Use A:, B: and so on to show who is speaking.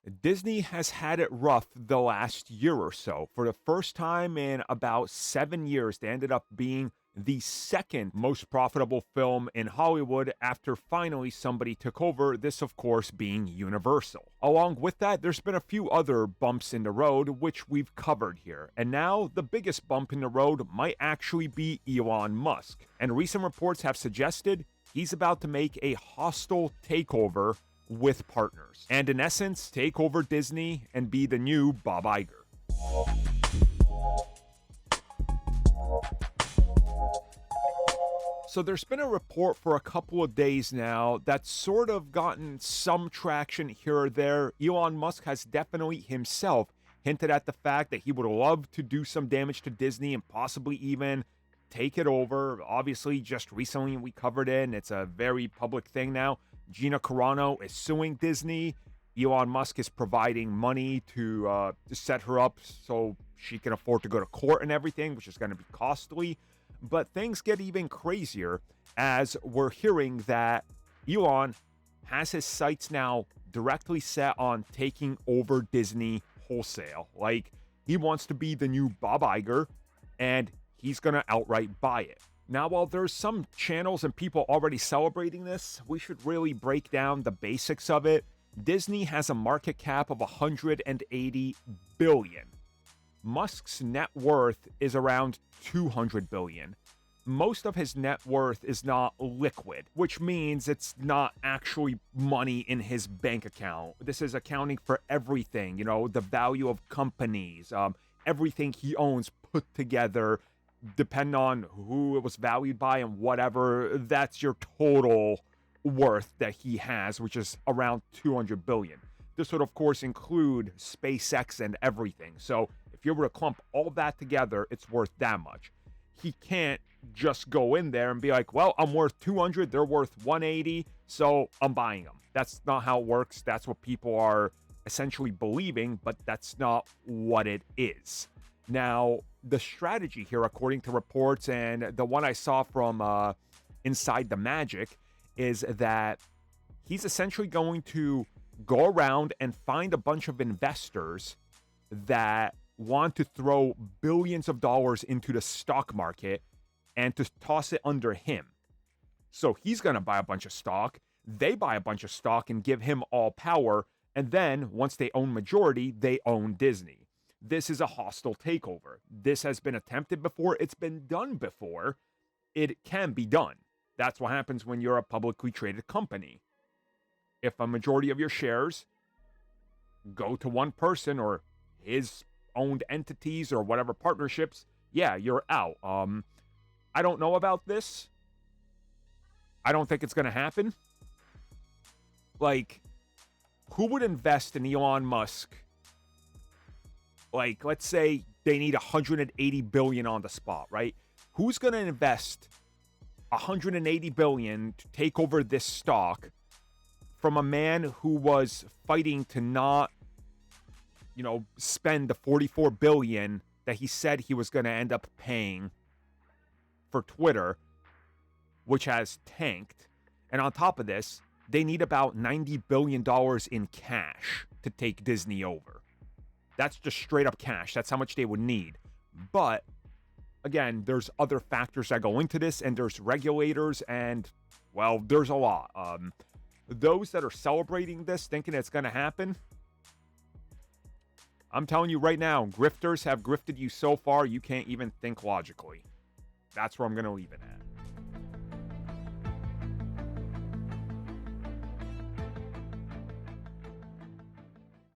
A: Disney has had it rough the last year or so. For the first time in about 7 years, they ended up being the second most profitable film in Hollywood after finally somebody took over, this, of course, being Universal. Along with that, there's been a few other bumps in the road, which we've covered here. And now, the biggest bump in the road might actually be Elon Musk. And recent reports have suggested he's about to make a hostile takeover with partners, and in essence, take over Disney and be the new Bob Iger. So there's been a report for a couple of days now that's sort of gotten some traction here or there. Elon Musk has definitely himself hinted at the fact that he would love to do some damage to Disney and possibly even take it over. Obviously, just recently we covered it, and it's a very public thing now. Gina Carano is suing Disney. Elon Musk is providing money to set her up so she can afford to go to court and everything, which is going to be costly. But things get even crazier as we're hearing that Elon has his sights now directly set on taking over Disney wholesale. Like, he wants to be the new Bob Iger, and he's going to outright buy it. Now, while there's some channels and people already celebrating this, we should really break down the basics of it. Disney has a market cap of $180 billion. Musk's net worth is around $200 billion. Most of his net worth is not liquid, which means it's not actually money in his bank account. This is accounting for everything, the value of companies, everything he owns put together, depend on who it was valued by and whatever, that's your total worth that he has, which is around $200 billion. This would, of course, include SpaceX and everything. So if you were to clump all that together, it's worth that much. He can't just go in there and be like, well, I'm worth 200, they're worth 180, so I'm buying them. That's not how it works. That's what people are essentially believing, but that's not what it is. Now, the strategy here, according to reports, and the one I saw from Inside the Magic, is that he's essentially going to go around and find a bunch of investors that want to throw billions of dollars into the stock market and to toss it under him. So he's going to buy a bunch of stock, they buy a bunch of stock and give him all power, and then once they own majority, they own Disney. This is a hostile takeover. This has been attempted before. It's been done before. It can be done. That's what happens when you're a publicly traded company. If a majority of your shares go to one person or his owned entities or whatever partnerships, yeah, you're out. I don't know about this. I don't think it's going to happen. Like, who would invest in Elon Musk? Like, let's say they need $180 billion on the spot, right? Who's going to invest $180 billion to take over this stock from a man who was fighting to not, spend the $44 billion that he said he was going to end up paying for Twitter, which has tanked. And on top of this, they need about $90 billion in cash to take Disney over. That's just straight up cash. That's how much they would need. But again, there's other factors that go into this, and there's regulators, and, well, there's a lot. Those that are celebrating this, thinking it's going to happen, I'm telling you right now, grifters have grifted you so far, you can't even think logically. That's where I'm going to leave it at.